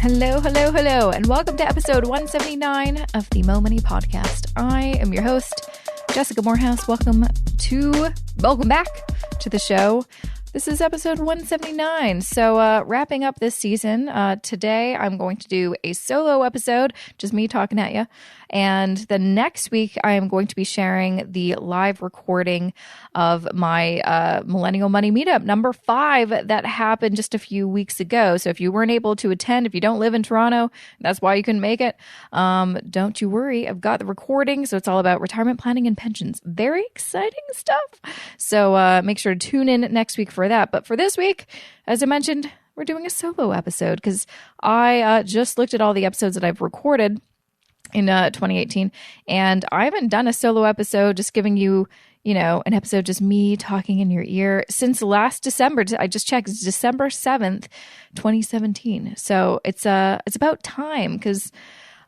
Hello, hello, hello, and welcome to episode 179 of the Mo Money Podcast. I am your host, Jessica Moorhouse. Welcome back to the show. This is episode 179. So wrapping up this season, today I'm going to do a solo episode, just me talking at you. And the next week, I am going to be sharing the live recording of my Millennial Money Meetup number 5 that happened just a few weeks ago. So if you weren't able to attend, if you don't live in Toronto, that's why you couldn't make it. Don't you worry. I've got the recording. So it's all about retirement planning and pensions. Very exciting stuff. So make sure to tune in next week for that. But for this week, as I mentioned, we're doing a solo episode because I just looked at all the episodes that I've recorded in 2018, and I haven't done a solo episode just giving you, an episode just me talking in your ear since last December. I just checked, it's December 7th, 2017. So it's about time because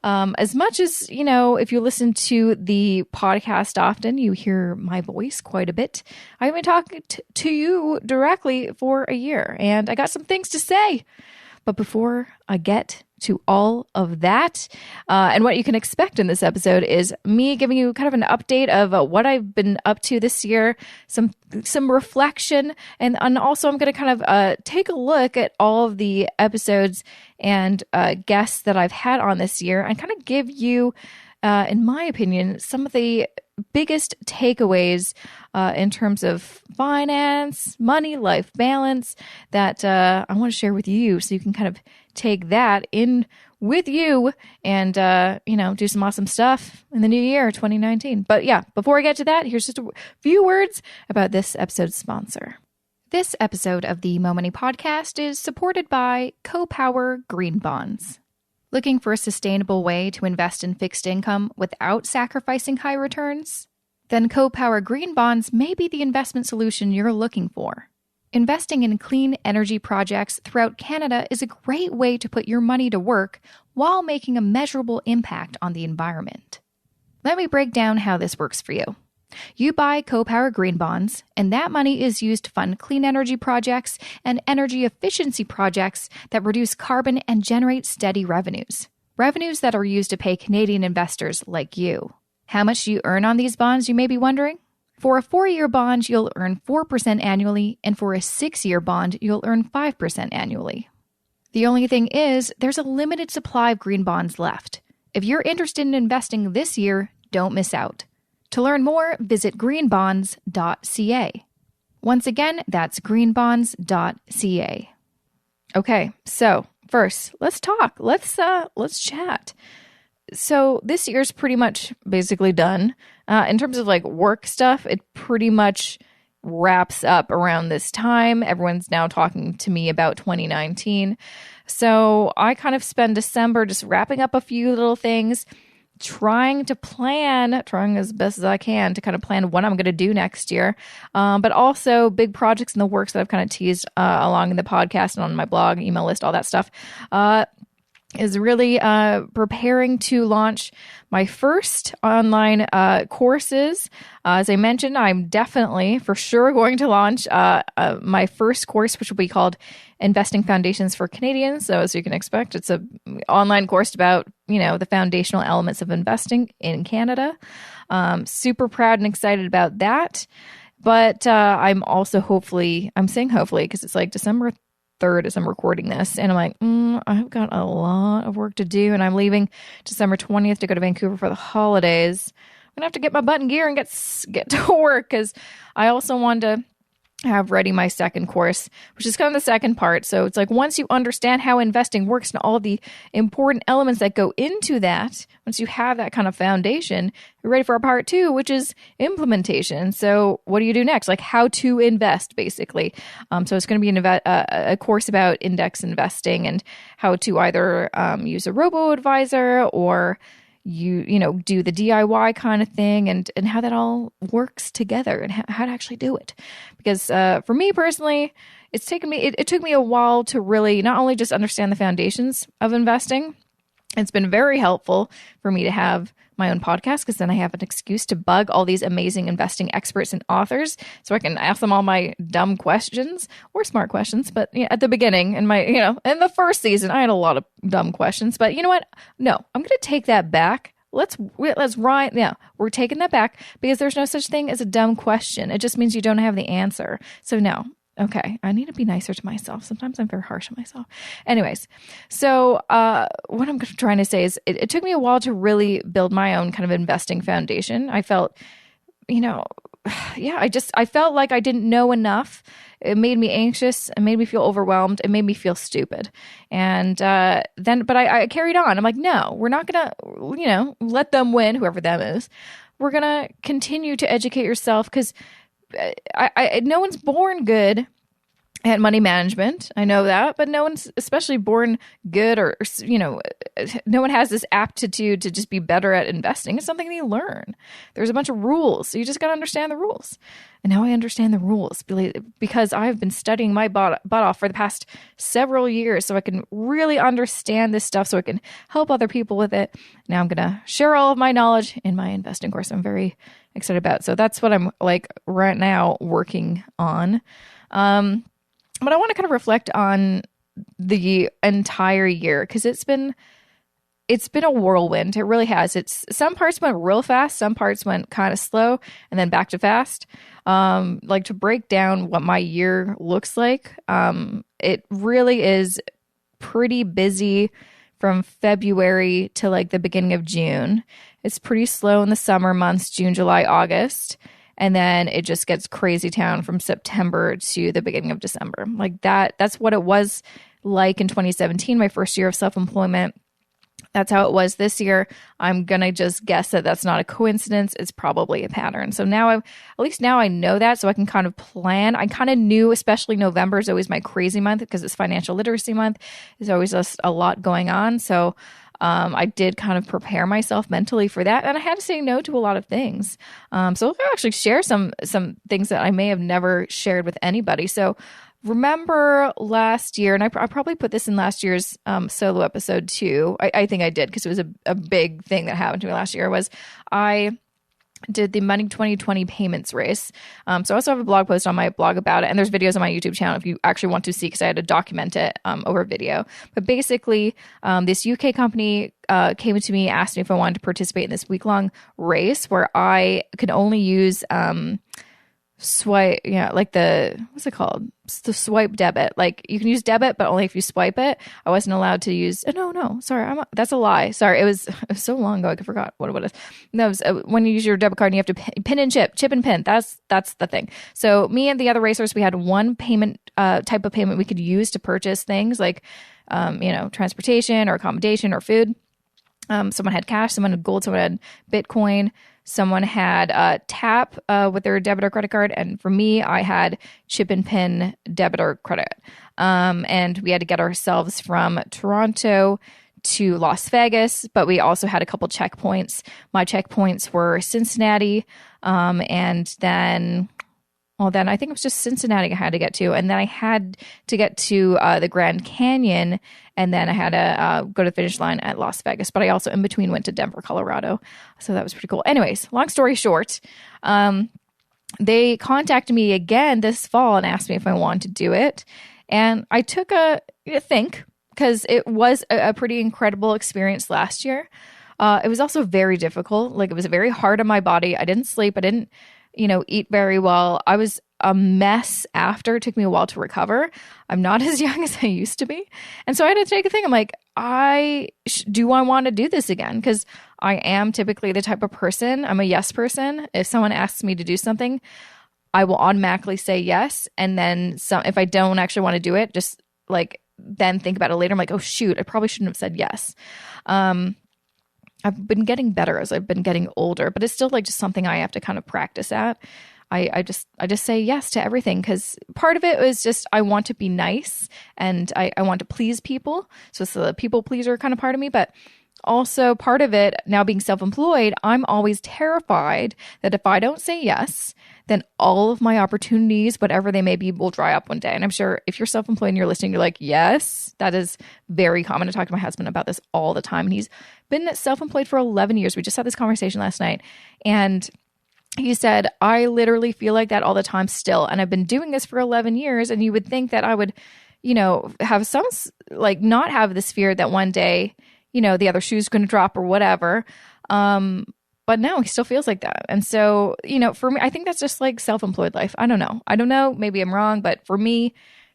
as much as, if you listen to the podcast often, you hear my voice quite a bit. I've been talking to you directly for a year, and I got some things to say. But before I get to all of that, and what you can expect in this episode is me giving you kind of an update of what I've been up to this year, some reflection, and also I'm going to kind of take a look at all of the episodes and guests that I've had on this year and kind of give you, in my opinion, some of the biggest takeaways in terms of finance, money, life balance that I want to share with you so you can kind of take that in with you and, do some awesome stuff in the new year, 2019. But yeah, before I get to that, here's just a few words about this episode's sponsor. This episode of the Mo Money Podcast is supported by CoPower Green Bonds. Looking for a sustainable way to invest in fixed income without sacrificing high returns? Then CoPower Green Bonds may be the investment solution you're looking for. Investing in clean energy projects throughout Canada is a great way to put your money to work while making a measurable impact on the environment. Let me break down how this works for you. You buy CoPower Green Bonds, and that money is used to fund clean energy projects and energy efficiency projects that reduce carbon and generate steady revenues. Revenues that are used to pay Canadian investors like you. How much do you earn on these bonds, you may be wondering? For a 4-year bond, you'll earn 4% annually, and for a 6-year bond, you'll earn 5% annually. The only thing is, there's a limited supply of green bonds left. If you're interested in investing this year, don't miss out. To learn more, visit greenbonds.ca. Once again, that's greenbonds.ca. Okay, so first, let's talk. Let's chat. So this year's pretty much basically done. In terms of like work stuff, it pretty much wraps up around this time. Everyone's now talking to me about 2019. So I kind of spend December just wrapping up a few little things, trying as best as I can to kind of plan what I'm going to do next year. But also big projects in the works that I've kind of teased along in the podcast and on my blog, email list, all that stuff, is really preparing to launch my first online courses. As I mentioned, I'm definitely for sure going to launch my first course, which will be called Investing Foundations for Canadians. So as you can expect, it's an online course about, the foundational elements of investing in Canada. Super proud and excited about that. But I'm also I'm saying hopefully because it's like December 3rd as I'm recording this. And I'm like, I've got a lot of work to do. And I'm leaving December 20th to go to Vancouver for the holidays. I'm going to have to get my butt in gear and get to work because I also wanted to have ready my second course, which is kind of the second part. So it's like once you understand how investing works and all the important elements that go into that, once you have that kind of foundation, you're ready for a part 2, which is implementation. So what do you do next? Like how to invest, basically. So it's going to be a course about index investing and how to either use a robo-advisor or you do the DIY kind of thing and how that all works together and how to actually do it. Because for me personally, it took me a while to really not only just understand the foundations of investing. It's been very helpful for me to have my own podcast, because then I have an excuse to bug all these amazing investing experts and authors so I can ask them all my dumb questions or smart questions. But at the beginning in in the first season, I had a lot of dumb questions. But you know what? No, I'm going to take that back. Let's write. Yeah, we're taking that back because there's no such thing as a dumb question. It just means you don't have the answer. So no. Okay, I need to be nicer to myself. Sometimes I'm very harsh on myself. Anyways, so what I'm trying to say is it took me a while to really build my own kind of investing foundation. I felt, I felt like I didn't know enough. It made me anxious. It made me feel overwhelmed. It made me feel stupid. And but I carried on. I'm like, no, we're not going to, let them win, whoever them is. We're going to continue to educate yourself because no one's born good at money management. I know that, but no one's especially born good or no one has this aptitude to just be better at investing. It's something that you learn. There's a bunch of rules. So you just got to understand the rules. And now I understand the rules because I've been studying my butt off for the past several years so I can really understand this stuff so I can help other people with it. Now I'm going to share all of my knowledge in my investing course. I'm very excited about. So that's what I'm like right now working on. But I want to kind of reflect on the entire year because it's been a whirlwind. It really has. Some parts went real fast, some parts went kind of slow, and then back to fast. Like to break down what my year looks like, it really is pretty busy from February to like the beginning of June. It's pretty slow in the summer months, June, July, August. And then it just gets crazy town from September to the beginning of December. Like that's what it was like in 2017, my first year of self-employment. That's how it was this year. I'm going to just guess that that's not a coincidence. It's probably a pattern. So now at least now I know that, so I can kind of plan. I kind of knew, especially November is always my crazy month because it's financial literacy month. There's always just a lot going on. So I did kind of prepare myself mentally for that. And I had to say no to a lot of things. So I'll actually share some things that I may have never shared with anybody. So remember last year, and I probably put this in last year's solo episode too. I think I did because it was a big thing that happened to me last year was I did the Money 2020 payments race. So I also have a blog post on my blog about it, and there's videos on my YouTube channel if you actually want to see, because I had to document it over video. But basically, this UK company came to me, asked me if I wanted to participate in this week-long race where I could only use swipe, like what's it called? It's the swipe debit. Like you can use debit, but only if you swipe it. I wasn't allowed to use. Oh, no, sorry, that's a lie. Sorry, it was so long ago I forgot what it is. No, it was, when you use your debit card, and you have to pin and chip and pin. That's the thing. So me and the other racers, we had one payment type of payment we could use to purchase things like, transportation or accommodation or food. Someone had cash, someone had gold, someone had Bitcoin. Someone had tap with their debit or credit card. And for me, I had chip and pin debit or credit. And we had to get ourselves from Toronto to Las Vegas, but we also had a couple checkpoints. My checkpoints were Cincinnati, and then I think it was just Cincinnati I had to get to. And then I had to get to the Grand Canyon, and then I had to go to the finish line at Las Vegas. But I also, in between, went to Denver, Colorado. So that was pretty cool. Anyways, long story short, they contacted me again this fall and asked me if I wanted to do it. And I took a think, because it was a pretty incredible experience last year. It was also very difficult. Like, it was very hard on my body. I didn't sleep. I didn't eat very well. I was a mess after. It took me a while to recover. I'm not as young as I used to be. And so I had to take a thing. I'm like, do I want to do this again? Because I am typically the type of person, I'm a yes person. If someone asks me to do something, I will automatically say yes. And then if I don't actually want to do it, just like then think about it later. I'm like, oh shoot, I probably shouldn't have said yes. I've been getting better as I've been getting older, but it's still like just something I have to kind of practice at. I just say yes to everything, because part of it was just I want to be nice and I want to please people. So it's the people pleaser kind of part of me. But also part of it, now being self-employed, I'm always terrified that if I don't say yes, then all of my opportunities, whatever they may be, will dry up one day. And I'm sure if you're self-employed and you're listening, you're like, yes, that is very common. I talk to my husband about this all the time. And he's been self-employed for 11 years. We just had this conversation last night. And he said, I literally feel like that all the time still. And I've been doing this for 11 years. And you would think that I would, have some, like, not have this fear that one day, the other shoe's going to drop or whatever. But no, he still feels like that. And so, for me, I think that's just like self-employed life. I don't know. Maybe I'm wrong, but for me,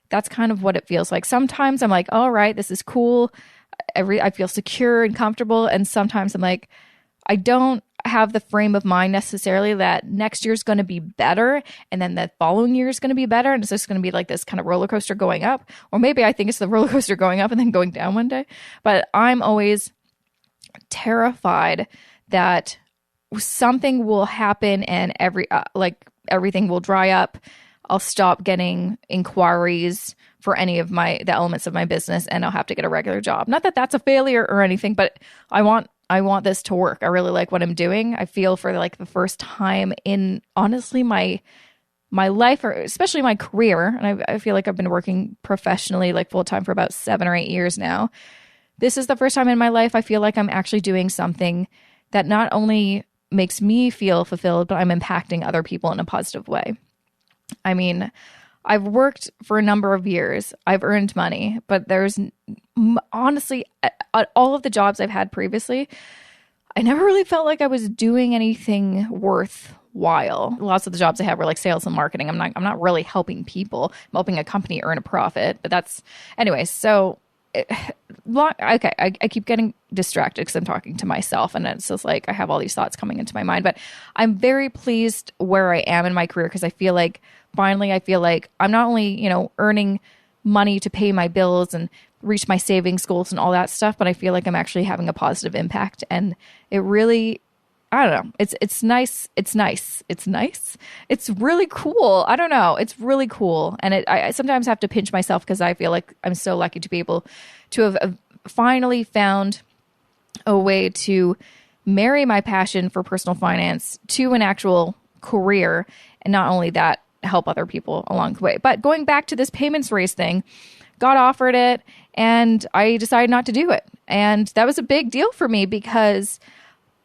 that's kind of what it feels like. Sometimes I'm like, all right, this is cool. I feel secure and comfortable. And sometimes I'm like, I don't have the frame of mind necessarily that next year's going to be better. And then the following year is going to be better. And it's just going to be like this kind of roller coaster going up. Or maybe I think it's the roller coaster going up and then going down one day. But I'm always terrified that something will happen and everything will dry up. I'll stop getting inquiries for any of the elements of my business, and I'll have to get a regular job. Not that that's a failure or anything, but I want this to work. I really like what I'm doing. I feel for like the first time in honestly my life, or especially my career, and I feel like I've been working professionally like full time for about 7 or 8 years now. This is the first time in my life I feel like I'm actually doing something that not only makes me feel fulfilled, but I'm impacting other people in a positive way. I mean, I've worked for a number of years. I've earned money, but there's honestly, at all of the jobs I've had previously, I never really felt like I was doing anything worthwhile. Lots of the jobs I had were like sales and marketing. I'm not really helping people. I'm helping a company earn a profit, but that's anyway. So okay, I keep getting distracted because I'm talking to myself, and it's just like I have all these thoughts coming into my mind. But I'm very pleased where I am in my career because I feel like finally I'm not only earning money to pay my bills and reach my savings goals and all that stuff, but I feel like I'm actually having a positive impact, and it really, I don't know. It's nice. It's nice. It's nice. It's really cool. I don't know. It's really cool. And I sometimes have to pinch myself because I feel like I'm so lucky to be able to have finally found a way to marry my passion for personal finance to an actual career. And not only that, help other people along the way. But going back to this payments raise thing, got offered it and I decided not to do it. And that was a big deal for me because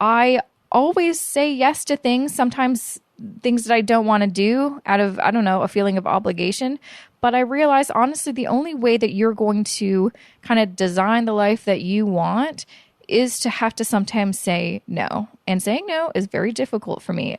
I always say yes to things, sometimes things that I don't want to do out of, I don't know, a feeling of obligation. But I realize, honestly, the only way that you're going to kind of design the life that you want is to have to sometimes say no. And saying no is very difficult for me,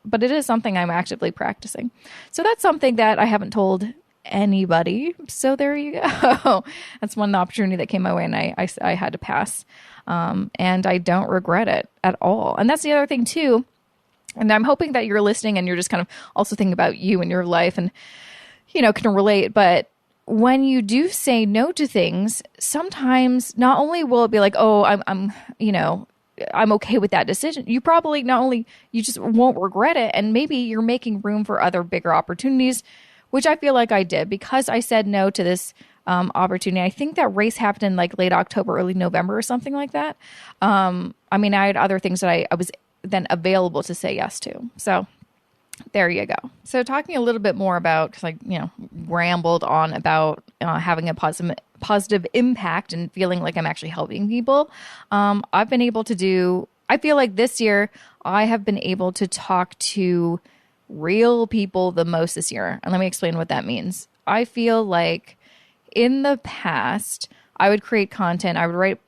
but it is something I'm actively practicing. So that's something that I haven't told anybody. So there you go. That's one opportunity that came my way and I had to pass. And I don't regret it at all. And that's the other thing too. And I'm hoping that you're listening and you're just kind of also thinking about you and your life and, can relate. But when you do say no to things, sometimes not only will it be like, oh, I'm okay with that decision. You probably you just won't regret it. And maybe you're making room for other bigger opportunities, which I feel like I did because I said no to this opportunity. I think that race happened in like late October, early November or something like that. I had other things that I was then available to say yes to. So there you go. So talking a little bit more about, because I, rambled on about having a positive impact and feeling like I'm actually helping people. I've been able to I feel like this year I have been able to talk to real people the most this year. And let me explain what that means. I feel like in the past, I would create content. I would write,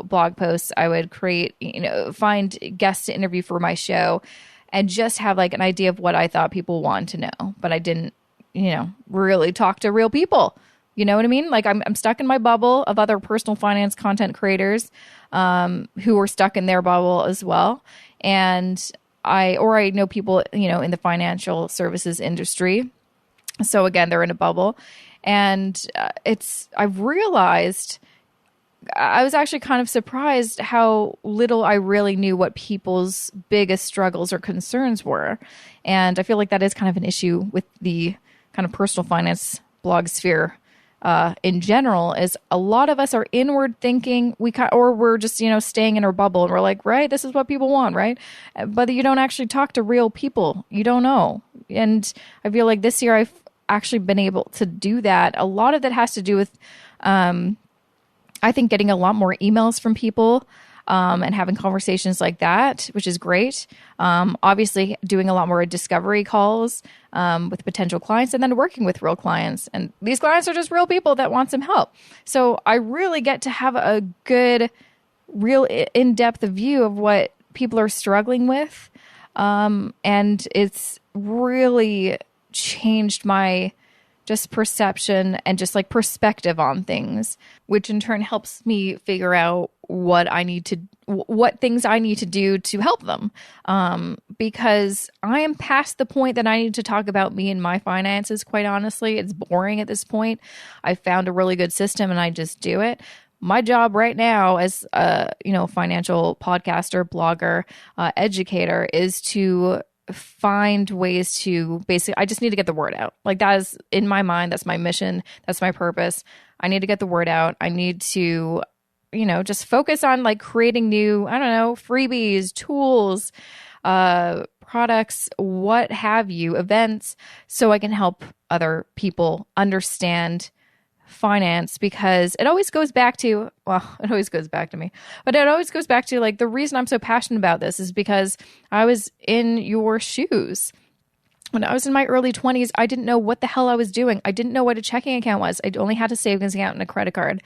blog posts. I would create, find guests to interview for my show and just have like an idea of what I thought people want to know. But I didn't, really talk to real people. You know what I mean? Like I'm stuck in my bubble of other personal finance content creators who are stuck in their bubble as well. And I know people, in the financial services industry. So again, they're in a bubble. And I've realized I was actually kind of surprised how little I really knew what people's biggest struggles or concerns were. And I feel like that is kind of an issue with the kind of personal finance blog sphere in general is a lot of us are inward thinking. Or we're just, staying in our bubble and we're like, right, this is what people want, right? But you don't actually talk to real people. You don't know. And I feel like this year I've actually been able to do that. A lot of that has to do with, I think, getting a lot more emails from people and having conversations like that, which is great. Obviously, doing a lot more discovery calls with potential clients and then working with real clients. And these clients are just real people that want some help. So I really get to have a good, real in-depth view of what people are struggling with. And it's really changed my just perception and just like perspective on things, which in turn helps me figure out what things I need to do to help them. Because I am past the point that I need to talk about me and my finances. Quite honestly, it's boring at this point. I found a really good system and I just do it. My job right now as a, financial podcaster, blogger, educator is to find ways to basically, I just need to get the word out. Like that is in my mind, that's my mission. That's my purpose. I need to get the word out. I need to, just focus on like creating new, freebies, tools, products, what have you, events, so I can help other people understand finance, because it always goes back to, it always goes back to me, but it always goes back to like the reason I'm so passionate about this is because I was in your shoes. When I was in my early 20s, I didn't know what the hell I was doing. I didn't know what a checking account was. I only had a savings account and a credit card.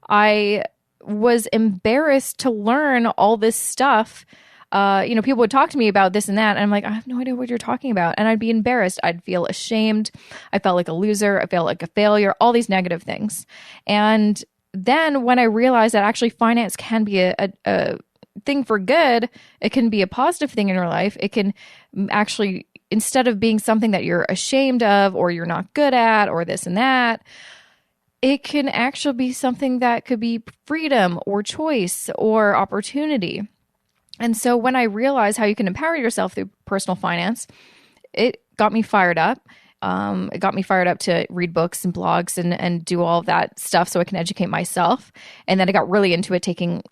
I was embarrassed to learn all this stuff. People would talk to me about this and that, and I'm like, I have no idea what you're talking about. And I'd be embarrassed. I'd feel ashamed. I felt like a loser. I felt like a failure, all these negative things. And then when I realized that actually finance can be a thing for good, it can be a positive thing in your life. It can actually, instead of being something that you're ashamed of or you're not good at or this and that, it can actually be something that could be freedom or choice or opportunity. And so when I realized how you can empower yourself through personal finance, it got me fired up. It got me fired up to read books and blogs and do all of that stuff so I can educate myself. And then I got really into it, taking,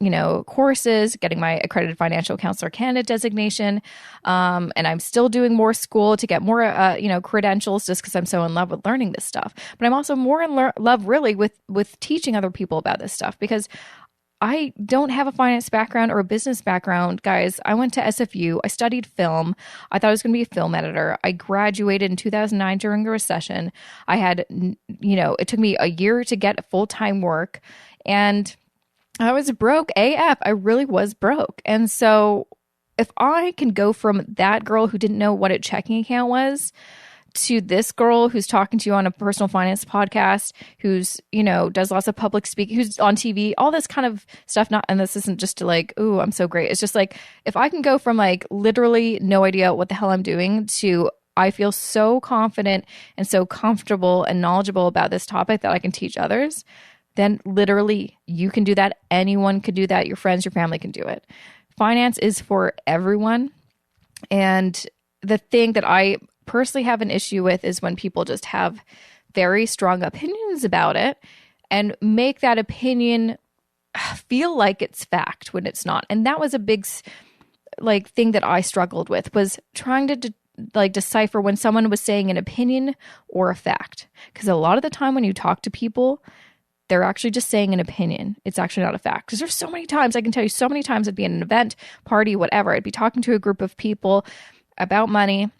courses, getting my accredited financial counselor candidate designation. And I'm still doing more school to get more, credentials just because I'm so in love with learning this stuff. But I'm also more in love really with teaching other people about this stuff, because I don't have a finance background or a business background, guys. I went to SFU. I studied film. I thought I was going to be a film editor. I graduated in 2009 during the recession. I had, it took me a year to get full-time work, and I was broke AF. I really was broke. And so if I can go from that girl who didn't know what a checking account was to this girl who's talking to you on a personal finance podcast, who's, does lots of public speaking, who's on TV, all this kind of stuff. And this isn't just to like, ooh, I'm so great. It's just like, if I can go from like literally no idea what the hell I'm doing to I feel so confident and so comfortable and knowledgeable about this topic that I can teach others, then literally you can do that. Anyone could do that. Your friends, your family can do it. Finance is for everyone. And the thing that I personally have an issue with is when people just have very strong opinions about it and make that opinion feel like it's fact when it's not. And that was a big thing that I struggled with, was trying to decipher when someone was saying an opinion or a fact. Because a lot of the time when you talk to people, they're actually just saying an opinion. It's actually not a fact. Because there's so many times, I can tell you so many times I'd be at an event, party, whatever. I'd be talking to a group of people about money,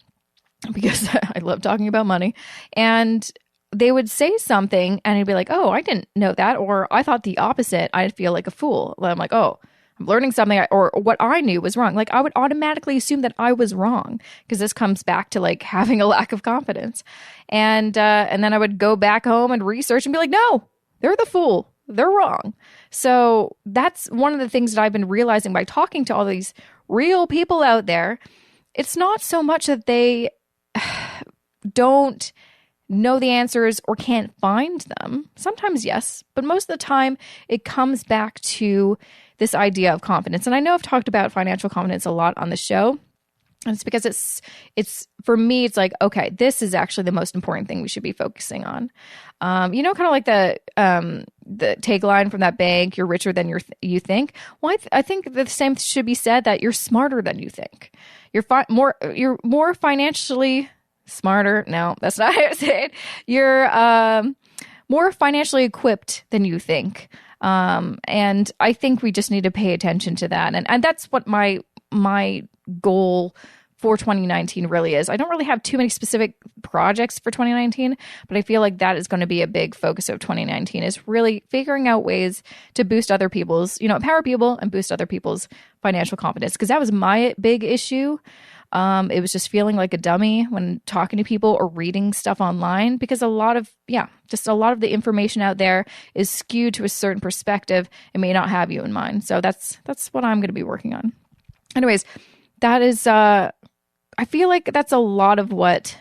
because I love talking about money, and they would say something and I'd be like, oh, I didn't know that, or I thought the opposite. I'd feel like a fool. I'm like, oh, I'm learning something, or what I knew was wrong. Like I would automatically assume that I was wrong, because this comes back to like having a lack of confidence. And then I would go back home and research and be like, no, they're the fool. They're wrong. So that's one of the things that I've been realizing by talking to all these real people out there. It's not so much that they don't know the answers or can't find them. Sometimes yes, but most of the time it comes back to this idea of confidence. And I know I've talked about financial confidence a lot on the show, And it's because it's for me, it's like, okay, this is actually the most important thing we should be focusing on. Kind of like the tagline from that bank, you're richer than you think. Well, I think the same should be said, that you're smarter than you think. You're more financially smarter. No, that's not how I say it. You're more financially equipped than you think. And I think we just need to pay attention to that. And that's what my goal for 2019 really is. I don't really have too many specific projects for 2019, but I feel like that is going to be a big focus of 2019, is really figuring out ways to boost other people's, empower people and boost other people's financial confidence. Because that was my big issue. It was just feeling like a dummy when talking to people or reading stuff online, because a lot of the information out there is skewed to a certain perspective and may not have you in mind. So that's what I'm going to be working on. Anyways, that is, I feel like that's a lot of what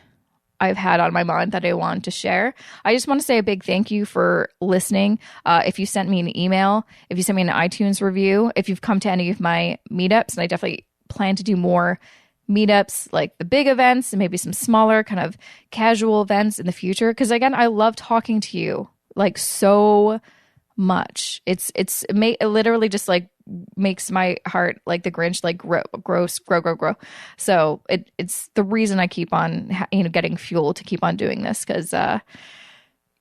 I've had on my mind that I wanted to share. I just want to say a big thank you for listening. If you sent me an email, if you sent me an iTunes review, if you've come to any of my meetups, and I definitely plan to do more meetups, like the big events and maybe some smaller kind of casual events in the future. Because again, I love talking to you like so much. It literally just like makes my heart, like the Grinch, like grow. So it's the reason I keep on getting fuel to keep on doing this, because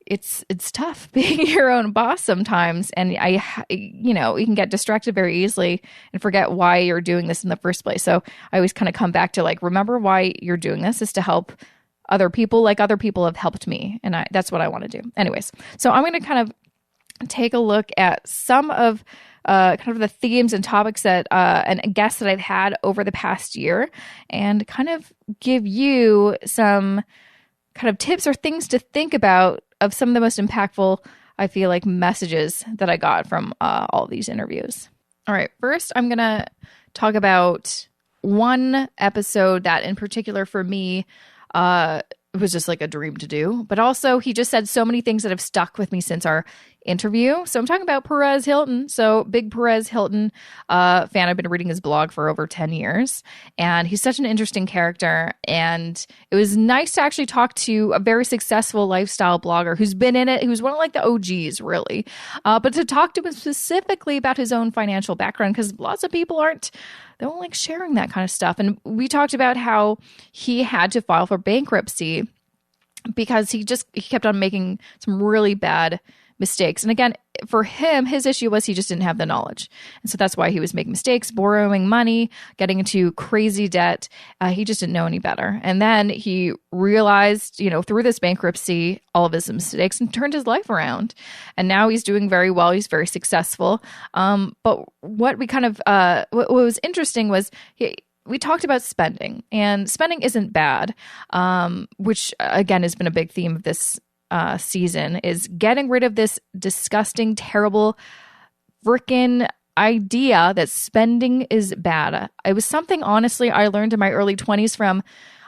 it's tough being your own boss sometimes, and you can get distracted very easily and forget why you're doing this in the first place. So I always kind of come back to like, remember why you're doing this is to help other people, like other people have helped me, and that's what I want to do. Anyways, so I'm going to kind of take a look at some of kind of the themes and topics that and guests that I've had over the past year, and kind of give you some kind of tips or things to think about of some of the most impactful, I feel like, messages that I got from all these interviews. All right, first I'm going to talk about one episode that in particular for me it was just like a dream to do, but also he just said so many things that have stuck with me since our interview. So I'm talking about Perez Hilton. So big Perez Hilton fan. I've been reading his blog for over 10 years, and he's such an interesting character. And it was nice to actually talk to a very successful lifestyle blogger who's been in it, who's one of like the OGs really, but to talk to him specifically about his own financial background, because lots of people they don't like sharing that kind of stuff. And we talked about how he had to file for bankruptcy because he kept on making some really bad mistakes. And again, for him, his issue was he just didn't have the knowledge. And so that's why he was making mistakes, borrowing money, getting into crazy debt. He just didn't know any better. And then he realized, through this bankruptcy, all of his mistakes, and turned his life around. And now he's doing very well. He's very successful. But what we kind of, what was interesting was we talked about spending, and spending isn't bad, which again has been a big theme of this season, is getting rid of this disgusting, terrible, freaking idea that spending is bad. It was something, honestly, I learned in my early 20s from,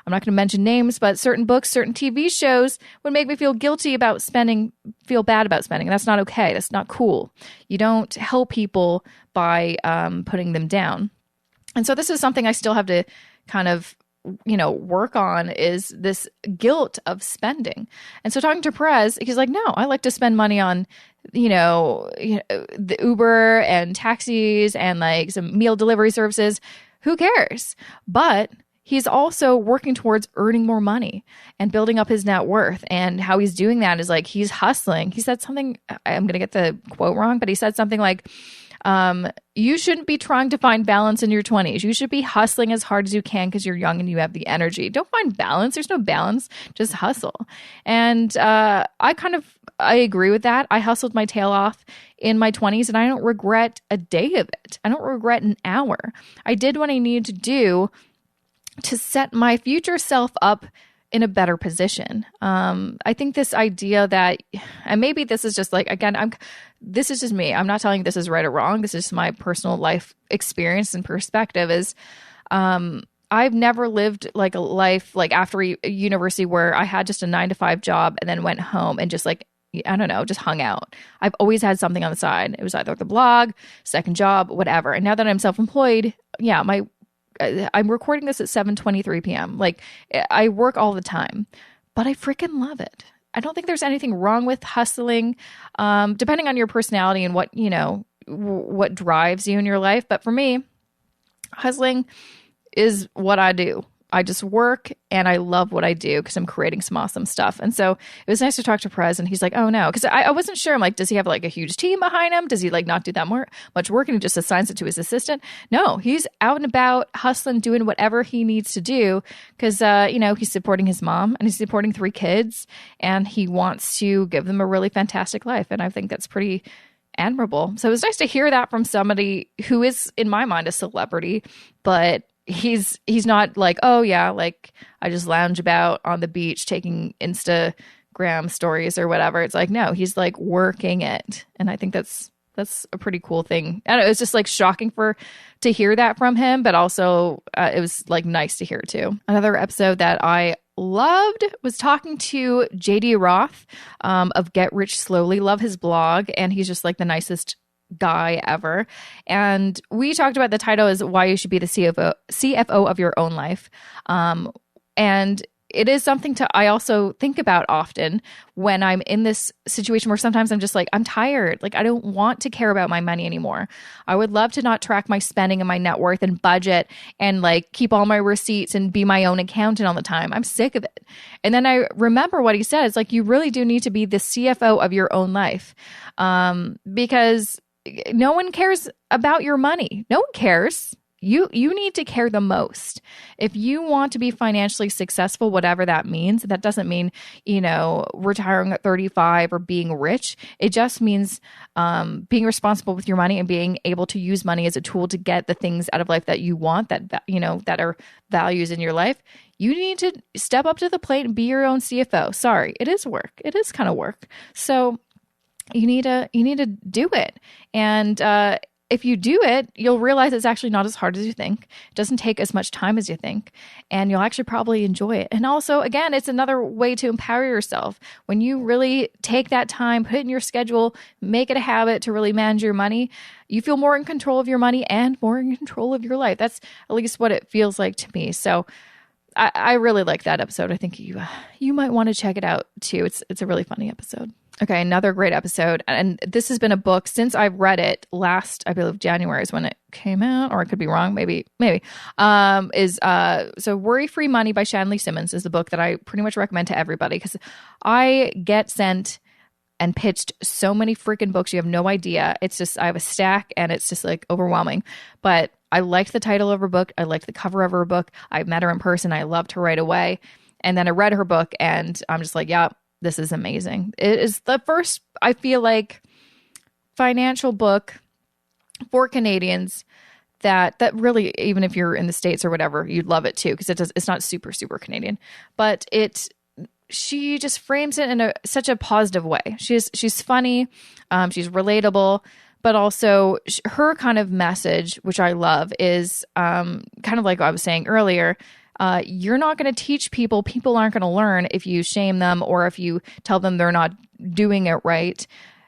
I'm not going to mention names, but certain books, certain TV shows would make me feel guilty about spending, feel bad about spending. And that's not okay. That's not cool. You don't help people by putting them down. And so this is something I still have to kind of work on, is this guilt of spending. And so talking to Perez, he's like, no, I like to spend money on, the Uber and taxis and like some meal delivery services. Who cares? But he's also working towards earning more money and building up his net worth. And how he's doing that is like, he's hustling. He said something, I'm going to get the quote wrong, but he said something like, you shouldn't be trying to find balance in your 20s. You should be hustling as hard as you can because you're young and you have the energy. Don't find balance. There's no balance. Just hustle. And I agree with that. I hustled my tail off in my 20s, and I don't regret a day of it. I don't regret an hour. I did what I needed to do to set my future self up in a better position. I think this idea that, and maybe this is just like, again, this is just me. I'm not telling you this is right or wrong. This is just my personal life experience and perspective is, I've never lived like a life like after university where I had just a 9-to-5 job and then went home and just like, I don't know, just hung out. I've always had something on the side. It was either the blog, second job, whatever. And now that I'm self-employed, yeah, I'm recording this at 7:23 p.m. Like, I work all the time, but I freaking love it. I don't think there's anything wrong with hustling, depending on your personality and what, what drives you in your life. But for me, hustling is what I do. I just work and I love what I do because I'm creating some awesome stuff. And so it was nice to talk to Perez, and he's like, oh no, because I wasn't sure. I'm like, does he have like a huge team behind him? Does he like not do that much work and he just assigns it to his assistant? No, he's out and about hustling, doing whatever he needs to do because, he's supporting his mom and he's supporting 3 kids and he wants to give them a really fantastic life. And I think that's pretty admirable. So it was nice to hear that from somebody who is, in my mind, a celebrity, but he's not like, oh yeah, like I just lounge about on the beach taking Instagram stories or whatever. It's like, no, he's like working it. And I think that's a pretty cool thing. And it was just like shocking to hear that from him, but also it was like nice to hear too. Another episode that I loved was talking to JD Roth of Get Rich Slowly. Love his blog, and he's just like the nicest guy ever. And we talked about, the title is why you should be the CFO of your own life. And it is something I also think about often when I'm in this situation where sometimes I'm just like, I'm tired. Like, I don't want to care about my money anymore. I would love to not track my spending and my net worth and budget and like keep all my receipts and be my own accountant all the time. I'm sick of it. And then I remember what he said. It's like, you really do need to be the CFO of your own life. Because no one cares about your money. No one cares. You need to care the most. If you want to be financially successful, whatever that means, that doesn't mean, retiring at 35 or being rich. It just means being responsible with your money and being able to use money as a tool to get the things out of life that you want, that are values in your life. You need to step up to the plate and be your own CFO. Sorry, it is work. It is kind of work. So you need to do it. And if you do it, you'll realize it's actually not as hard as you think. It doesn't take as much time as you think, and you'll actually probably enjoy it. And also, again, it's another way to empower yourself. When you really take that time, put it in your schedule, make it a habit to really manage your money, you feel more in control of your money and more in control of your life. That's at least what it feels like to me. So I really like that episode. I think you might want to check it out too. It's a really funny episode. Okay, another great episode. And this has been a book since I've read it last, I believe January is when it came out, or I could be wrong, maybe. So Worry-Free Money by Shanley Simmons is the book that I pretty much recommend to everybody, because I get sent and pitched so many freaking books. You have no idea. It's just, I have a stack and it's just like overwhelming. But I liked the title of her book. I liked the cover of her book. I met her in person. I loved her right away. And then I read her book and I'm just like, yeah, this is amazing. It is the first, I feel like, financial book for Canadians that really, even if you're in the States or whatever, you'd love it too, because it's not super, super Canadian. But she just frames it in such a positive way. She's funny, she's relatable, but also her kind of message, which I love, is kind of like I was saying earlier. You're not going to teach people. People aren't going to learn if you shame them or if you tell them they're not doing it right.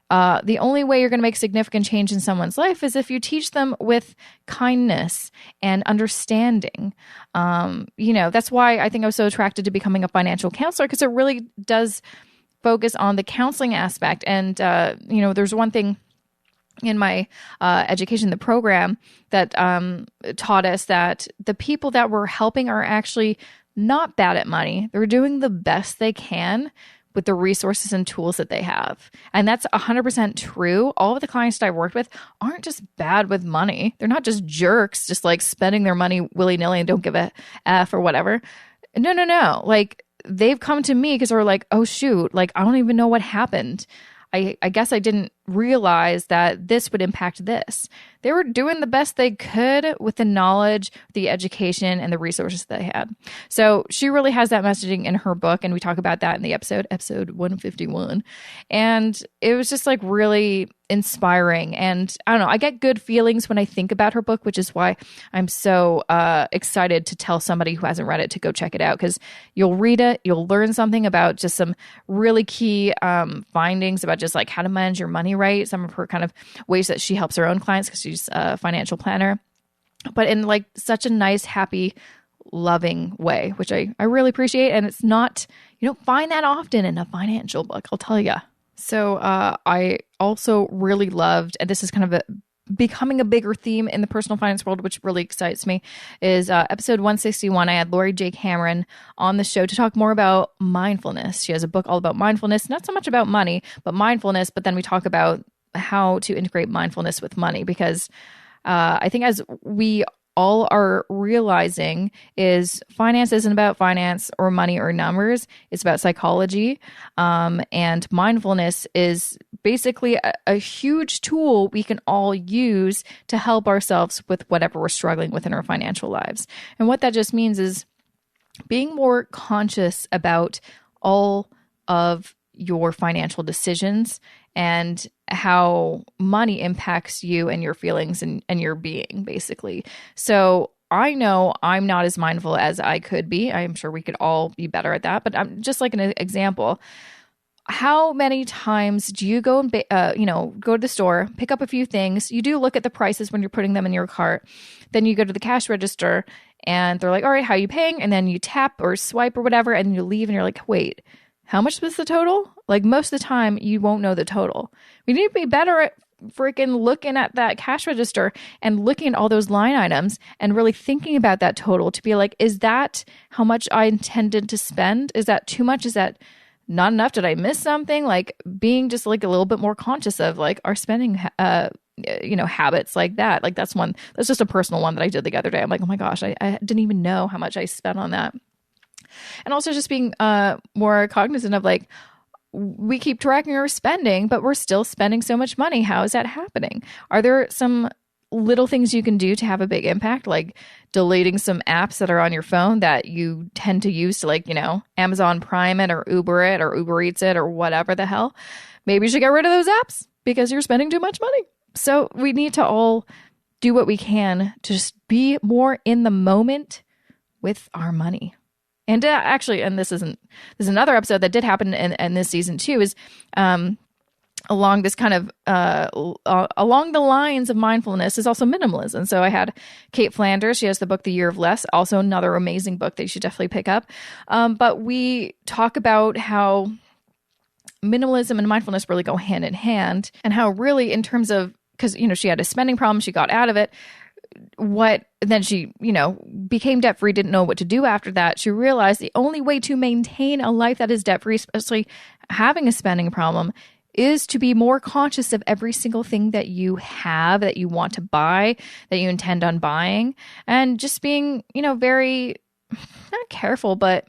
The only way you're going to make significant change in someone's life is if you teach them with kindness and understanding. That's why I think I was so attracted to becoming a financial counselor, because it really does focus on the counseling aspect. And, there's one thing in my education, the program that taught us that the people that we're helping are actually not bad at money. They're doing the best they can with the resources and tools that they have. And that's 100% true. All of the clients that I worked with aren't just bad with money. They're not just jerks, just like spending their money willy-nilly and don't give a F or whatever. No. Like, they've come to me because they're like, oh shoot, like I don't even know what happened. I guess I didn't realize that this would impact this. They were doing the best they could with the knowledge, the education, and the resources they had. So she really has that messaging in her book, and we talk about that in the episode 151. And it was just like really inspiring. And I don't know, I get good feelings when I think about her book, which is why I'm so excited to tell somebody who hasn't read it to go check it out, because you'll read it, you'll learn something about just some really key findings about just like how to manage your money right, some of her kind of ways that she helps her own clients, because she's a financial planner. but in like such a nice, happy, loving way, which I really appreciate. And it's not, you don't find that often in a financial book, I'll tell you. So I also really loved, and this is kind of becoming a bigger theme in the personal finance world, which really excites me, is episode 161. I had Lori J. Cameron on the show to talk more about mindfulness. She has a book all about mindfulness, not so much about money, but mindfulness. But then we talk about how to integrate mindfulness with money, because I think as we all are realizing is finance isn't about finance or money or numbers. It's about psychology. And mindfulness is basically a huge tool we can all use to help ourselves with whatever we're struggling with in our financial lives. And what that just means is being more conscious about all of your financial decisions and how money impacts you and your feelings and your being, basically. So I know I'm not as mindful as I could be. I'm sure we could all be better at that. But I'm just like an example. How many times do you go and go to the store, pick up a few things? You do look at the prices when you're putting them in your cart. Then you go to the cash register and they're like, all right, how are you paying? And then you tap or swipe or whatever, and you leave and you're like, wait, how much was the total? Like, most of the time, you won't know the total. We need to be better at freaking looking at that cash register and looking at all those line items and really thinking about that total to be like, is that how much I intended to spend? Is that too much? Is that not enough? Did I miss something? Like, being just like a little bit more conscious of like our spending habits like that. Like, that's just a personal one that I did the other day. I'm like, oh my gosh, I didn't even know how much I spent on that. And also just being more cognizant of like, we keep tracking our spending, but we're still spending so much money. How is that happening? Are there some little things you can do to have a big impact, like deleting some apps that are on your phone that you tend to use to, like, Amazon Prime it or Uber Eats it or whatever the hell? Maybe you should get rid of those apps because you're spending too much money. So we need to all do what we can to just be more in the moment with our money. And actually, and this is another episode that did happen in this season too, is along this kind of along the lines of mindfulness is also minimalism. So I had Kate Flanders. She has the book The Year of Less, also another amazing book that you should definitely pick up. But we talk about how minimalism and mindfulness really go hand in hand, and how really, in terms of, because she had a spending problem, she got out of it. Then she, became debt-free, didn't know what to do after that. She realized the only way to maintain a life that is debt-free, especially having a spending problem, is to be more conscious of every single thing that you have, that you want to buy, that you intend on buying, and just being, very, not careful, but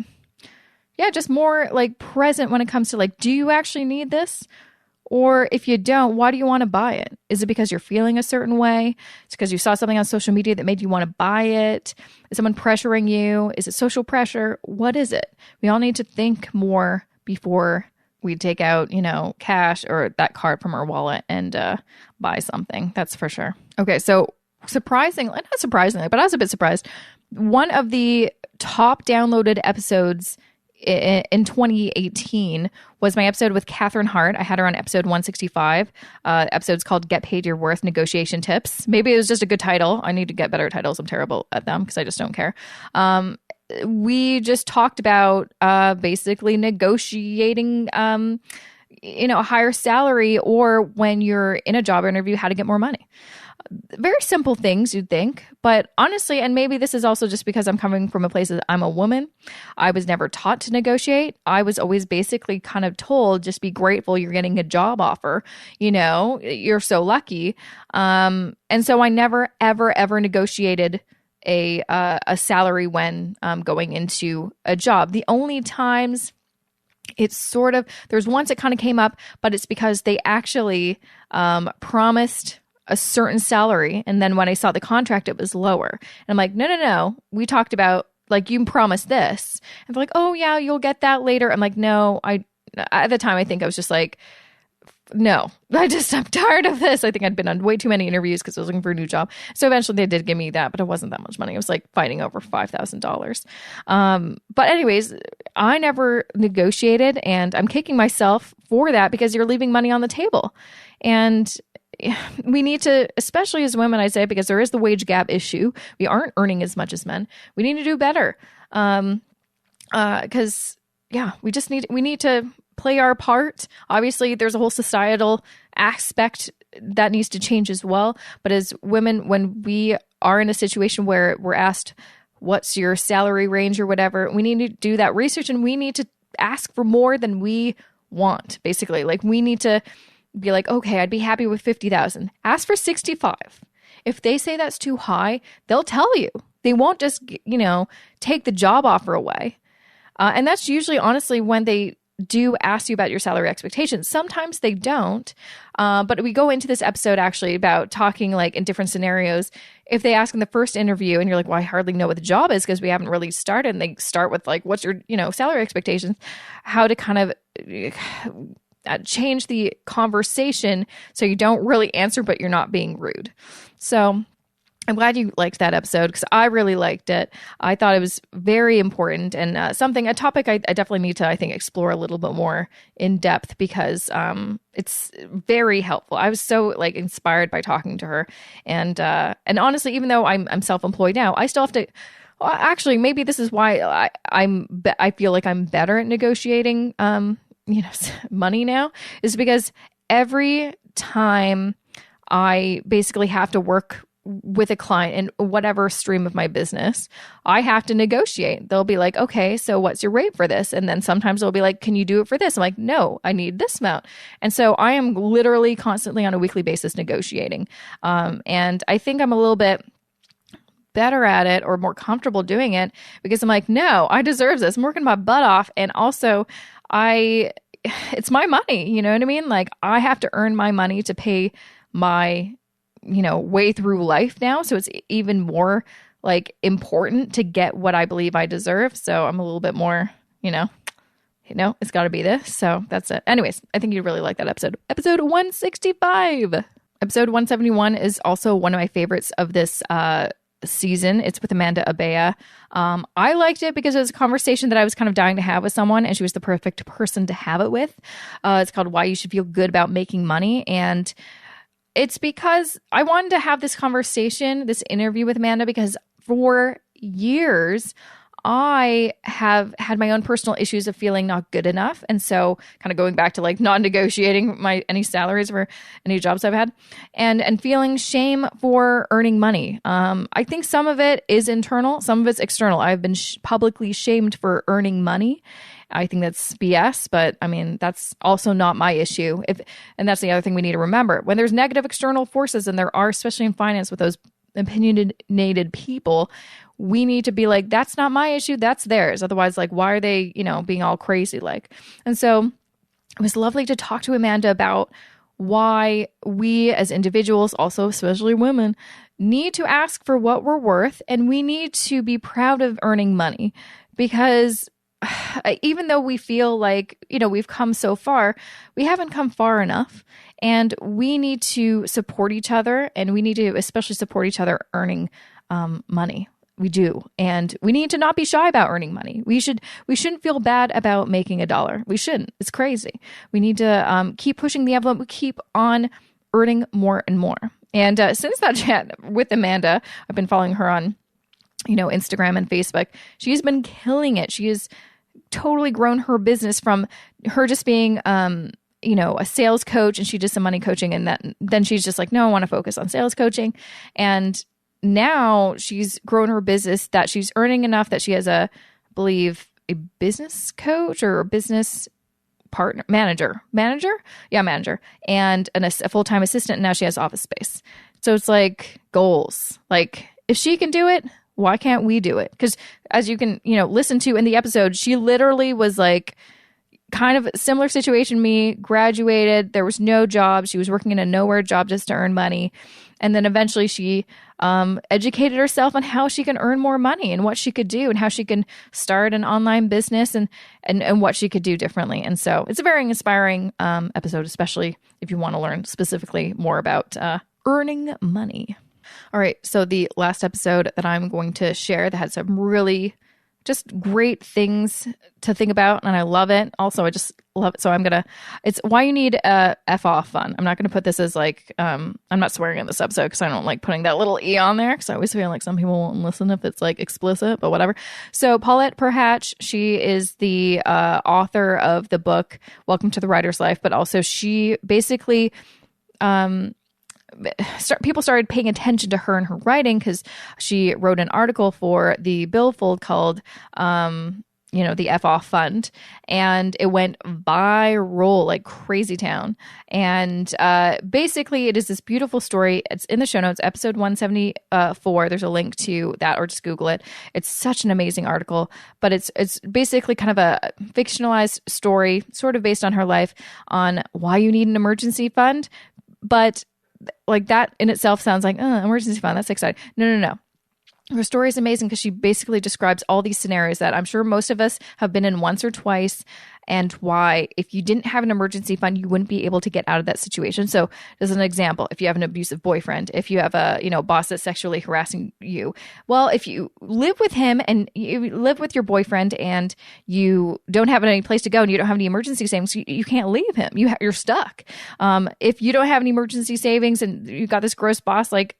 yeah, just more like present when it comes to like, do you actually need this? Or if you don't, why do you want to buy it? Is it because you're feeling a certain way? It's because you saw something on social media that made you want to buy it? Is someone pressuring you? Is it social pressure? What is it? We all need to think more before we take out, cash or that card from our wallet and buy something. That's for sure. Okay, so not surprisingly, but I was a bit surprised. One of the top downloaded episodes in 2018 was my episode with Catherine Hart. I had her on episode 165. Episode's called Get Paid Your Worth Negotiation Tips. Maybe it was just a good title. I need to get better titles. I'm terrible at them because I just don't care. We just talked about basically negotiating a higher salary, or when you're in a job interview, how to get more money. Very simple things, you'd think, but honestly, and maybe this is also just because I'm coming from a place that I'm a woman, I was never taught to negotiate. I was always basically kind of told, just be grateful you're getting a job offer. You're so lucky. And so I never, ever negotiated a salary when going into a job. The only times there's once it kind of came up, but it's because they actually promised a certain salary, and then when I saw the contract, it was lower. And I'm like, no. We talked about, like, you promised this. And they're like, oh yeah, you'll get that later. I'm like, no. At the time, I think I was just like, no. I'm tired of this. I think I'd been on way too many interviews because I was looking for a new job. So eventually they did give me that, but it wasn't that much money. It was like fighting over $5,000. But anyways, I never negotiated, and I'm kicking myself for that because you're leaving money on the table. And we need to, especially as women, I say, because there is the wage gap issue. We aren't earning as much as men. We need to do better. Because we need to play our part. Obviously, there's a whole societal aspect that needs to change as well. But as women, when we are in a situation where we're asked, what's your salary range or whatever, we need to do that research, and we need to ask for more than we want, basically. Like, we need to be like, okay, I'd be happy with 50,000. Ask for 65. If they say that's too high, they'll tell you. They won't just, take the job offer away. And that's usually, honestly, when they do ask you about your salary expectations. Sometimes they don't. But we go into this episode actually about talking like in different scenarios. If they ask in the first interview and you're like, well, I hardly know what the job is because we haven't really started. And they start with like, what's your, salary expectations, how to kind of change the conversation so you don't really answer, but you're not being rude. So I'm glad you liked that episode because I really liked it. I thought it was very important and a topic I definitely need to, I think, explore a little bit more in depth because it's very helpful. I was so like inspired by talking to her, and honestly, even though I'm self-employed now, I still have to. Well, actually, maybe this is why I feel like I'm better at negotiating, money now, is because every time I basically have to work with a client in whatever stream of my business, I have to negotiate. They'll be like, okay, so what's your rate for this? And then sometimes they'll be like, can you do it for this? I'm like, no, I need this amount. And so I am literally constantly on a weekly basis negotiating. And I think I'm a little bit better at it or more comfortable doing it because I'm like, no, I deserve this. I'm working my butt off. And also it's my money. You know what I mean? Like I have to earn my money to pay my way through life now. So it's even more like important to get what I believe I deserve. So I'm a little bit more, it's got to be this. So that's it. Anyways, I think you'd really like that episode. Episode 165. Episode 171 is also one of my favorites of this season. It's with Amanda Abea. I liked it because it was a conversation that I was kind of dying to have with someone, and she was the perfect person to have it with. It's called Why You Should Feel Good About Making Money. And it's because I wanted to have this conversation, this interview with Amanda, because for years, I have had my own personal issues of feeling not good enough. And so kind of going back to like not negotiating any salaries for any jobs I've had and feeling shame for earning money. I think some of it is internal, some of it's external. I've been publicly shamed for earning money. I think that's BS, but I mean, that's also not my issue. And that's the other thing we need to remember. When there's negative external forces, and there are, especially in finance with those opinionated people, we need to be like, that's not my issue, that's theirs. Otherwise, like, why are they, being all crazy like? And so it was lovely to talk to Amanda about why we as individuals, also especially women, need to ask for what we're worth, and we need to be proud of earning money because even though we feel like, we've come so far, we haven't come far enough. And we need to support each other, and we need to especially support each other earning money. We do. And we need to not be shy about earning money. We shouldn't feel bad about making $1. We shouldn't. It's crazy. We need to keep pushing the envelope. We keep on earning more and more. And since that chat with Amanda, I've been following her on, Instagram and Facebook. She's been killing it. She has totally grown her business from her just being, a sales coach, and she did some money coaching, and then she's just like, no, I want to focus on sales coaching. And now she's grown her business that she's earning enough that she has I believe a business coach or a business partner, manager, and a full-time assistant. And now she has office space. So it's like goals. Like if she can do it, why can't we do it? Because as you can, listen to in the episode, she literally was like kind of a similar situation to me, graduated, there was no job. She was working in a nowhere job just to earn money. And then eventually she educated herself on how she can earn more money and what she could do and how she can start an online business and what she could do differently. And so it's a very inspiring episode, especially if you want to learn specifically more about earning money. All right, so the last episode that I'm going to share that had some really just great things to think about, and I love it. Also, I just love it. So it's why you need a F off fund. I'm not gonna put this as like, I'm not swearing in this episode because I don't like putting that little E on there because I always feel like some people won't listen if it's like explicit, but whatever. So Paulette Perhatch, she is the author of the book Welcome to the Writer's Life, but also she basically, people started paying attention to her and her writing because she wrote an article for the Billfold called, the F Off Fund, and it went viral like crazy town. And basically, it is this beautiful story. It's in the show notes, episode 174. There's a link to that, or just Google it. It's such an amazing article, but it's basically kind of a fictionalized story, sort of based on her life, on why you need an emergency fund. But like that in itself sounds like, emergency fund, that's exciting. No. Her story is amazing because she basically describes all these scenarios that I'm sure most of us have been in once or twice, and why if you didn't have an emergency fund, you wouldn't be able to get out of that situation. So as an example, if you have an abusive boyfriend, if you have a boss that's sexually harassing you, well, if you live with him and you live with your boyfriend and you don't have any place to go and you don't have any emergency savings, you can't leave him. You're stuck. If you don't have any emergency savings and you've got this gross boss, like,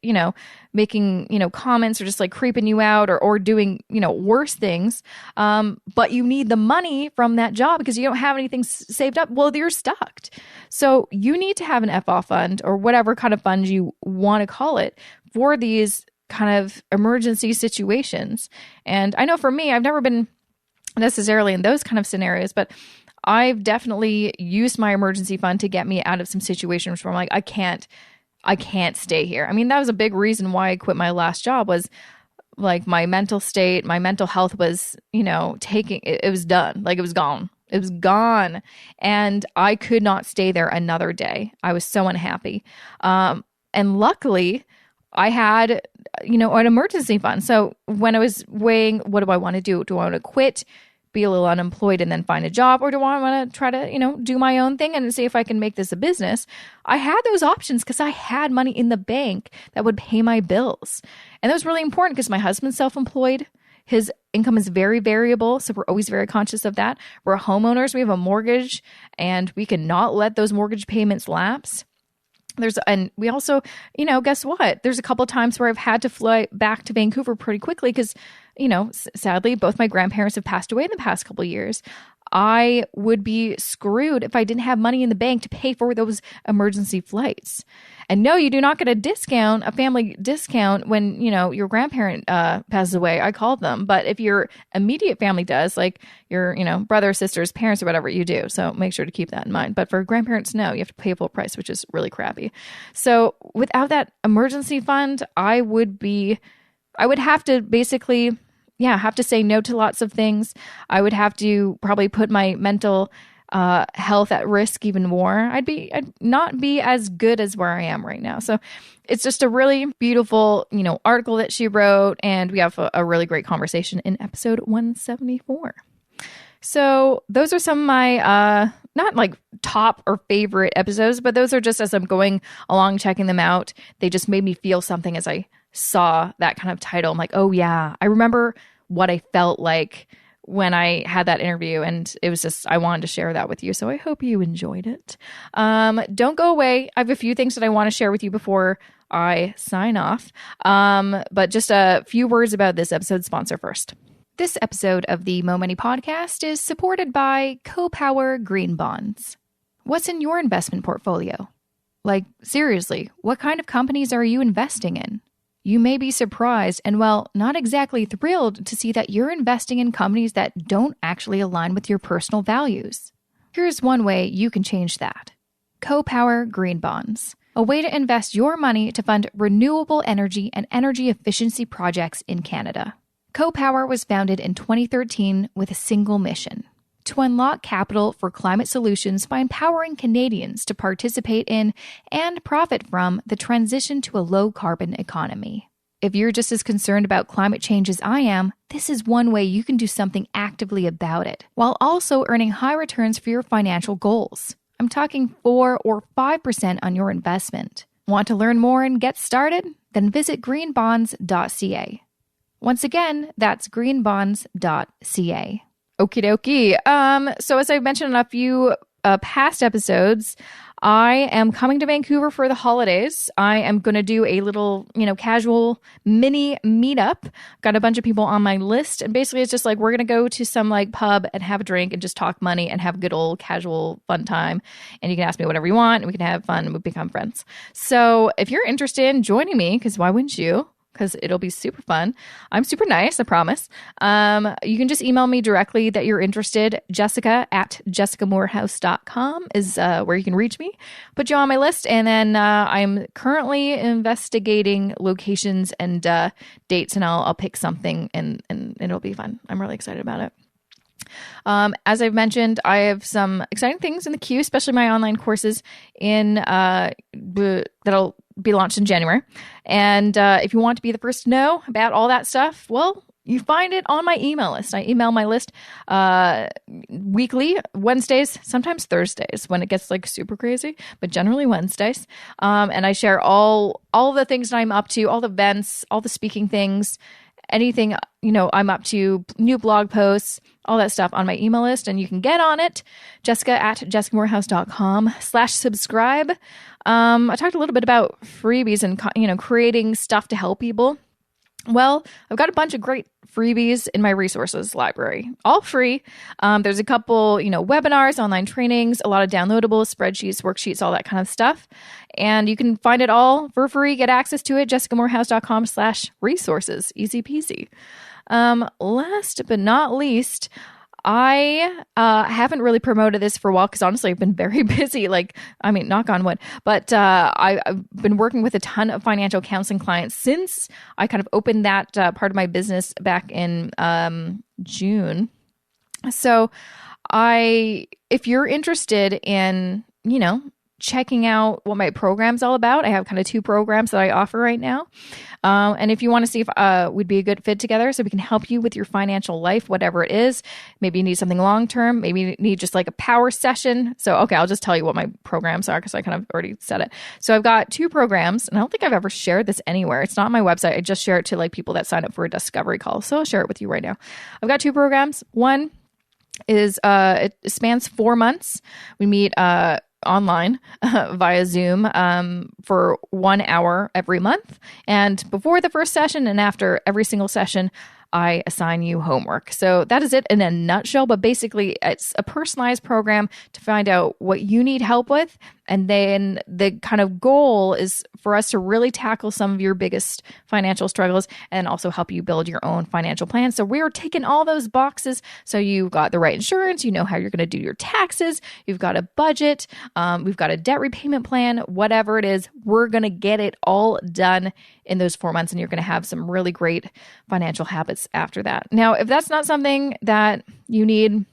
making, comments or just like creeping you out or doing, worse things. But you need the money from that job because you don't have anything saved up. Well, you're stuck. So you need to have an FOF fund or whatever kind of fund you want to call it for these kind of emergency situations. And I know for me, I've never been necessarily in those kind of scenarios, but I've definitely used my emergency fund to get me out of some situations where I'm like, I can't stay here. I mean, that was a big reason why I quit my last job, was like my mental state, my mental health was, it was done. Like it was gone. It was gone. And I could not stay there another day. I was so unhappy. And luckily I had, an emergency fund. So when I was weighing, what do I want to do? Do I want to quit, be a little unemployed and then find a job? Or do I want to try to, do my own thing and see if I can make this a business? I had those options because I had money in the bank that would pay my bills. And that was really important because my husband's self-employed. His income is very variable, so we're always very conscious of that. We're homeowners. We have a mortgage, and we cannot let those mortgage payments lapse. And we also, guess what? There's a couple times where I've had to fly back to Vancouver pretty quickly because, sadly, both my grandparents have passed away in the past couple of years. I would be screwed if I didn't have money in the bank to pay for those emergency flights. And no, you do not get a family discount when, your grandparent passes away. I called them. But if your immediate family does, like your, brothers, sisters, parents, or whatever, you do. So make sure to keep that in mind. But for grandparents, no, you have to pay full price, which is really crappy. So without that emergency fund, I would have to basically have to say no to lots of things. I would have to probably put my mental health at risk even more. I'd not be as good as where I am right now. So it's just a really beautiful, article that she wrote, and we have a really great conversation in episode 174. So those are some of my, not like top or favorite episodes, but those are just as I'm going along, checking them out. They just made me feel something as I saw that kind of title. I'm like, oh yeah, I remember what I felt like when I had that interview, and it was just, I wanted to share that with you. So I hope you enjoyed it. Don't go away. I have a few things that I want to share with you before I sign off. But just a few words about this episode's sponsor first. This episode of the Mo Money Podcast is supported by CoPower Green Bonds. What's in your investment portfolio? Like, seriously, what kind of companies are you investing in? You may be surprised and, well, not exactly thrilled to see that you're investing in companies that don't actually align with your personal values. Here's one way you can change that. CoPower Green Bonds, a way to invest your money to fund renewable energy and energy efficiency projects in Canada. CoPower was founded in 2013 with a single mission: to unlock capital for climate solutions by empowering Canadians to participate in and profit from the transition to a low-carbon economy. If you're just as concerned about climate change as I am, this is one way you can do something actively about it, while also earning high returns for your financial goals. I'm talking 4 or 5% on your investment. Want to learn more and get started? Then visit greenbonds.ca. Once again, that's greenbonds.ca. Okie dokie. So as I mentioned in a few past episodes, I am coming to Vancouver for the holidays. I am going to do a little, casual mini meetup. Got a bunch of people on my list. And basically it's just like, we're going to go to some like pub and have a drink and just talk money and have a good old casual fun time. And you can ask me whatever you want and we can have fun and we become friends. So if you're interested in joining me, because why wouldn't you? Because it'll be super fun. I'm super nice, I promise. You can just email me directly that you're interested. Jessica@jessicamoorhouse.com is where you can reach me. Put you on my list. And then I'm currently investigating locations and dates, and I'll pick something and it'll be fun. I'm really excited about it. As I've mentioned, I have some exciting things in the queue, especially my online courses that'll be launched in January. And if you want to be the first to know about all that stuff, well, you find it on my email list. I email my list weekly, Wednesdays, sometimes Thursdays when it gets like super crazy, but generally Wednesdays. And I share all the things that I'm up to, all the events, all the speaking things, anything, I'm up to, new blog posts, all that stuff on my email list. And you can get on it, jessica@jessicamoorhouse.com/subscribe. I talked a little bit about freebies and, creating stuff to help people. Well, I've got a bunch of great freebies in my resources library, all free. There's a couple, webinars, online trainings, a lot of downloadables, spreadsheets, worksheets, all that kind of stuff. And you can find it all for free. Get access to it, jessicamoorhouse.com/resources. Easy peasy. Last but not least, I haven't really promoted this for a while because honestly, I've been very busy. Knock on wood. But I've been working with a ton of financial counseling clients since I kind of opened that part of my business back in June. So if you're interested in, checking out what my program's all about, I have kind of 2 programs that I offer right now. And if you want to see if we'd be a good fit together so we can help you with your financial life, whatever it is, maybe you need something long-term, maybe you need just like a power session. So, okay, I'll just tell you what my programs are because I kind of already said it. So I've got 2 programs, and I don't think I've ever shared this anywhere. It's not on my website. I just share it to like people that sign up for a discovery call. So I'll share it with you right now. I've got 2 programs. One is, it spans 4 months. We meet, online via Zoom for 1 hour every month. And before the first session and after every single session, I assign you homework. So that is it in a nutshell. But basically, it's a personalized program to find out what you need help with. And then the kind of goal is for us to really tackle some of your biggest financial struggles and also help you build your own financial plan. So we're taking all those boxes. So you've got the right insurance, you know how you're going to do your taxes, you've got a budget, we've got a debt repayment plan, whatever it is, we're going to get it all done in those 4 months. And you're going to have some really great financial habits after that. Now, if that's not something that you need,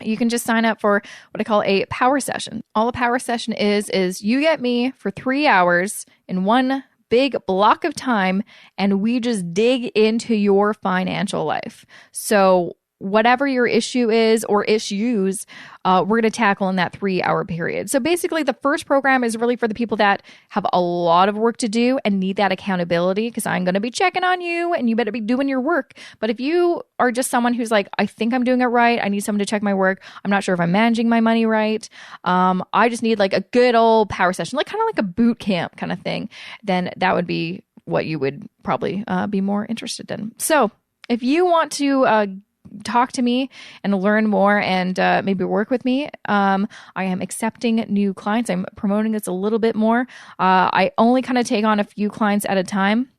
you can just sign up for what I call a power session. All a power session is you get me for 3 hours in one big block of time, and we just dig into your financial life. So whatever your issue is or issues, we're going to tackle in that 3-hour period. So basically, the first program is really for the people that have a lot of work to do and need that accountability, because I'm going to be checking on you and you better be doing your work. But if you are just someone who's like, I think I'm doing it right, I need someone to check my work, I'm not sure if I'm managing my money right, I just need like a good old power session, like kind of like a boot camp kind of thing, then that would be what you would probably be more interested in. So if you want to talk to me and learn more and maybe work with me, I am accepting new clients. I'm promoting this a little bit more. I only kind of take on a few clients at a time,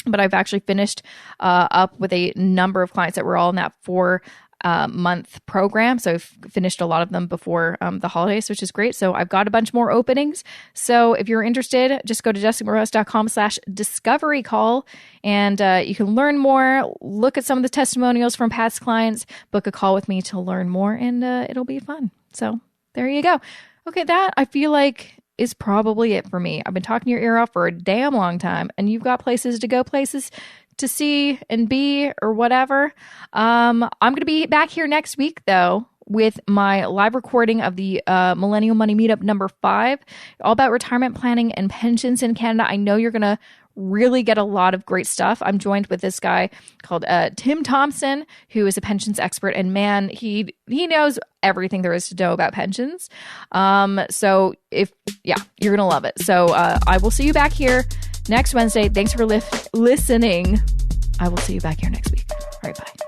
but I've actually finished up with a number of clients that were all in that 4-month program. So I've finished a lot of them before the holidays, which is great. So I've got a bunch more openings. So if you're interested, just go to jessicamoorhouse.com/discovery call, and you can learn more, look at some of the testimonials from past clients, book a call with me to learn more, and it'll be fun. So there you go. Okay, that I feel like is probably it for me. I've been talking your ear off for a damn long time, and you've got places to go, places to see and be or whatever. I'm going to be back here next week, though, with my live recording of the Millennial Money Meetup number 5, all about retirement planning and pensions in Canada. I know you're going to really get a lot of great stuff. I'm joined with this guy called Tim Thompson, who is a pensions expert, and man, he knows everything there is to know about pensions. So you're gonna love it. So I will see you back here next Wednesday. Thanks for listening. I will see you back here next week. All right, bye.